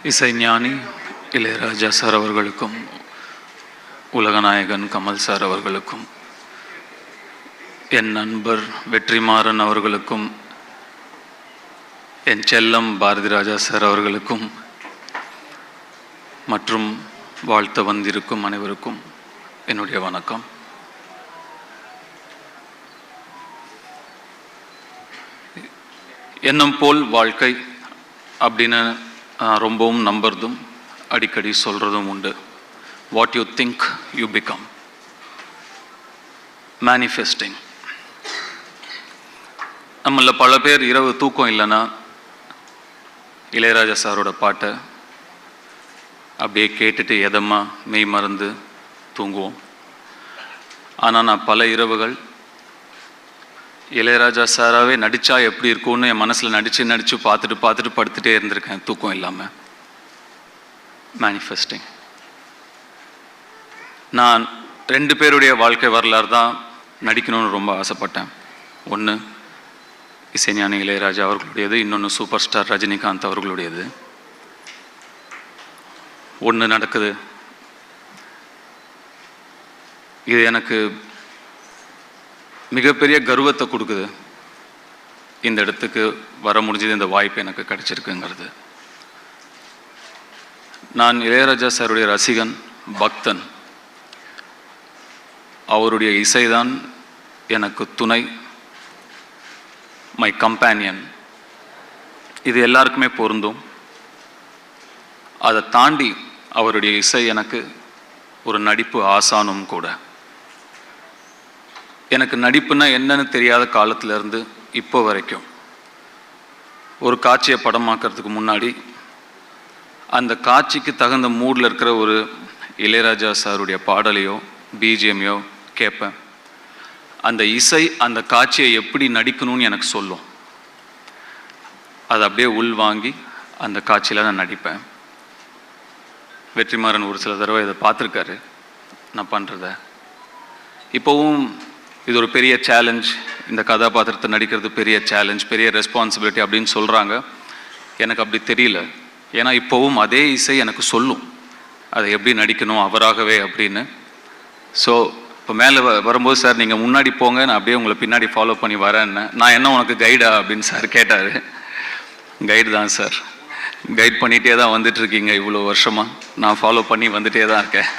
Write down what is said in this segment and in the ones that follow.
இசைஞானி இளையராஜா சார் அவர்களுக்கும் உலகநாயகன் கமல் சார் அவர்களுக்கும் என் நண்பர் வெற்றிமாறன் அவர்களுக்கும் என் செல்லம் பாரதி ராஜா சார் அவர்களுக்கும் மற்றும் வாழ்த்த வந்திருக்கும் அனைவருக்கும் என்னுடைய வணக்கம். எண்ணம் போல் வாழ்க்கை அப்படின்னு ரொம்பவும் நம்புறதும் அடிக்கடி சொல்கிறதும் உண்டு. What you think you become. Manifesting. நம்மள பல பேர் இரவு தூக்கம் இல்லைன்னா இளையராஜா சாரோட பாட்டை அப்படியே கேட்டுட்டு எதமா மெய் மறந்து தூங்குவோம். ஆனால் நான் பல இரவுகள் இளையராஜா சாராகவே நடித்தா எப்படி இருக்கும்னு என் மனசில் நடித்து பார்த்துட்டு படுத்துகிட்டே இருந்திருக்கேன் தூக்கம் இல்லாமல். மேனிஃபெஸ்டிங். நான் 2 பேருடைய வாழ்க்கை வரலாறு தான் நடிக்கணும்னு ரொம்ப ஆசைப்பட்டேன். ஒன்று இசைஞானி இளையராஜா அவர்களுடையது, இன்னொன்று சூப்பர் ஸ்டார் ரஜினிகாந்த் அவர்களுடையது. ஒன்று நடக்குது. இது எனக்கு மிகப்பெரிய கர்வத்தை கொடுக்குது. இந்த இடத்துக்கு வர முடிஞ்சது, இந்த வாய்ப்பு எனக்கு கிடைச்சிருக்குங்கிறது. நான் இளையராஜா சாருடைய ரசிகன், பக்தன். அவருடைய இசைதான் எனக்கு துணை, மை கம்பேனியன். இது எல்லாருக்குமே பொருந்தும். அதை தாண்டி அவருடைய இசை எனக்கு ஒரு நடிப்பு ஆசானும் கூட. எனக்கு நடிப்புன்னா என்னன்னு தெரியாத காலத்திலேருந்து இப்போ வரைக்கும் ஒரு காட்சியை படமாக்கிறதுக்கு முன்னாடி அந்த காட்சிக்கு தகுந்த மூடில் இருக்கிற ஒரு இளையராஜா சாருடைய பாடலையோ பிஜிஎம்மையோ கேட்பேன். அந்த இசை அந்த காட்சியை எப்படி நடிக்கணும்னு எனக்கு சொல்லும். அதை அப்படியே உள்வாங்கி அந்த காட்சியில் நான் நடிப்பேன். வெற்றிமாறன் ஒரு சில தடவை இதை பார்த்துருக்காரு நான் பண்ணுறத. இப்போவும் இது ஒரு பெரிய சேலஞ்ச், இந்த கதாபாத்திரத்தை நடிக்கிறது பெரிய சேலஞ்ச், பெரிய ரெஸ்பான்சிபிலிட்டி அப்படின்னு சொல்கிறாங்க. எனக்கு அப்படி தெரியல. ஏன்னா இப்போவும் அதே இசை எனக்கு சொல்லும் அதை எப்படி நடிக்கணும் அவராகவே அப்படின்னு. ஸோ இப்போ மேலே வரும்போது, சார் நீங்கள் முன்னாடி போங்க, நான் அப்படியே உங்களை பின்னாடி ஃபாலோ பண்ணி வரேன்னு. நான் என்ன உனக்கு கைடா அப்படின்னு சார் கேட்டார். கைடு தான் சார், கைட் பண்ணிகிட்டே தான் வந்துட்டுருக்கீங்க இவ்வளோ வருஷமாக. நான் ஃபாலோ பண்ணி வந்துகிட்டே தான் இருக்கேன்.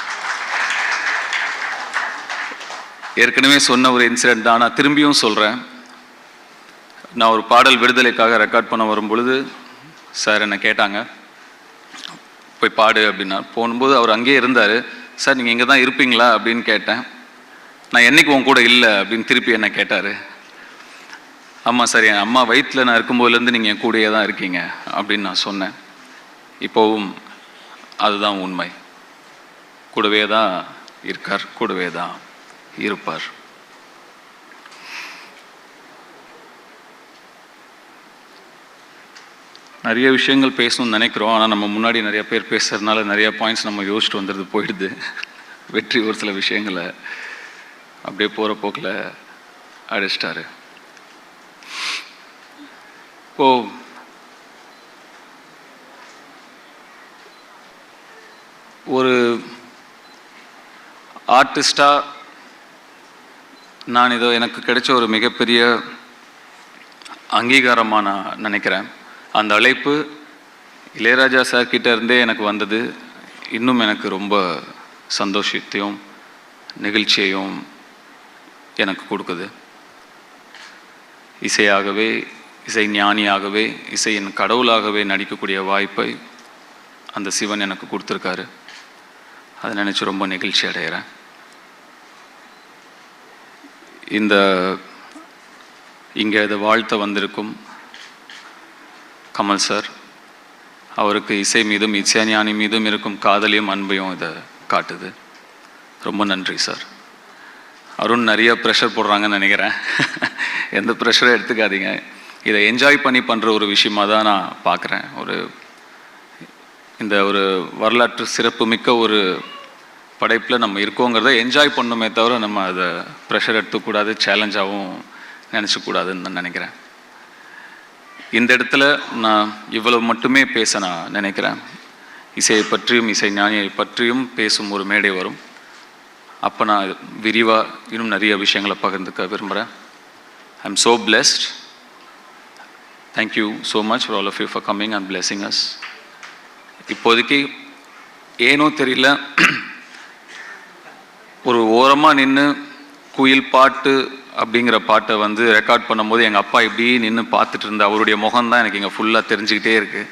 ஏற்கனவே சொன்ன ஒரு இன்சிடென்ட் தான், நான் திரும்பியும் சொல்கிறேன். நான் ஒரு பாடல் விடுதலைக்காக ரெக்கார்ட் பண்ண வரும்பொழுது சார் என்னை கேட்டாங்க, போய் பாடு அப்படின்னா. போகும்போது அவர் அங்கேயே இருந்தார். சார் நீங்கள் இங்கே தான் இருப்பீங்களா அப்படின்னு கேட்டேன். நான் என்றைக்கு உன் கூட இல்லை அப்படின்னு திருப்பி என்னை கேட்டார். ஆமாம் சார், என் அம்மா வயிற்றில் நான் இருக்கும்போதுலேருந்து நீங்கள் என் கூடயே தான் இருக்கீங்க அப்படின்னு நான் சொன்னேன். இப்போவும் அதுதான் உண்மை. கூடவே தான் இருக்கார், கூடவே தான் இருப்பார். நிறைய விஷயங்கள் பேசணும்னு நினைக்கிறோம். ஆனால் நம்ம முன்னாடி நிறைய பேர் பேசுறதுனால நிறைய பாயிண்ட்ஸ் நம்ம யோசிச்சுட்டு வந்துடுது, போயிடுது. வெற்றி ஒரு சில விஷயங்களை அப்படியே போகிற போக்கில் அடிச்சிட்டாரு. இப்போ ஒரு ஆர்டிஸ்டாக நான் இதோ எனக்கு கிடைச்ச ஒரு மிகப்பெரிய அங்கீகாரமாக நான் நினைக்கிறேன். அந்த அழைப்பு இளையராஜா சார் கிட்ட இருந்தே எனக்கு வந்தது. இன்னும் எனக்கு ரொம்ப சந்தோஷத்தையும் நிகழ்ச்சியையும் எனக்கு கொடுக்குது. இசையாகவே, இசை ஞானியாகவே, இசையின் கடவுளாகவே நடிக்கக்கூடிய வாய்ப்பை அந்த சிவன் எனக்கு கொடுத்துருக்காரு. அதை நினச்சி ரொம்ப நிகழ்ச்சி அடைகிறேன். இங்கே இதை வாழ்த்த வந்திருக்கும் கமல் சார், அவருக்கு இசை மீதும் இசைஞானி மீதும் இருக்கும் காதலையும் அன்பையும் இதை காட்டுது. ரொம்ப நன்றி சார். அருண் நிறைய ப்ரெஷர் போடுறாங்கன்னு நினைக்கிறேன். எந்த ப்ரெஷரும் எடுத்துக்காதீங்க. இதை என்ஜாய் பண்ணி பண்ணுற ஒரு விஷயமாக தான் நான் பார்க்குறேன். இந்த ஒரு வரலாற்று சிறப்பு மிக்க ஒரு படைப்பில் நம்ம இருக்கோங்கிறத என்ஜாய் பண்ணணுமே தவிர நம்ம அதை ப்ரெஷர் எடுத்துக்கூடாது, சேலஞ்சாகவும் நினச்சக்கூடாதுன்னு நான் நினைக்கிறேன். இந்த இடத்துல நான் இவ்வளவு மட்டுமே பேச நான் நினைக்கிறேன். இசையை பற்றியும் இசை ஞானியை பற்றியும் பேசும் ஒரு மேடை வரும். அப்போ நான் விரிவாக இன்னும் நிறைய விஷயங்களை பகிர்ந்துக்க விரும்புகிறேன். I am so blessed. Thank you so much for all of you for coming and blessing us. இப்போதைக்கு ஏனோ தெரியல, ஒரு ஓரமாக நின்று குயில் பாட்டு அப்படிங்கிற பாட்டை வந்து ரெக்கார்ட் பண்ணும்போது எங்கள் அப்பா இப்படி நின்று பார்த்துட்டு இருந்த அவருடைய முகம்தான் எனக்கு இங்கே ஃபுல்லாக தெரிஞ்சுக்கிட்டே இருக்குது.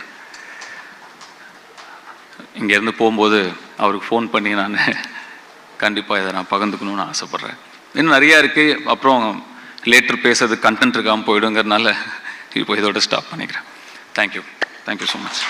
இங்கேருந்து போகும்போது அவருக்கு ஃபோன் பண்ணி நான் கண்டிப்பாக இதை நான் பகிர்ந்துக்கணும்னு ஆசைப்பட்றேன். இன்னும் நிறையா இருக்குது. அப்புறம் லேட்டர் பேசுறது கண்டென்ட் இருக்காமல் போயிடுங்கிறதுனால இப்போ இதோட ஸ்டாப் பண்ணிக்கிறேன். Thank you so much.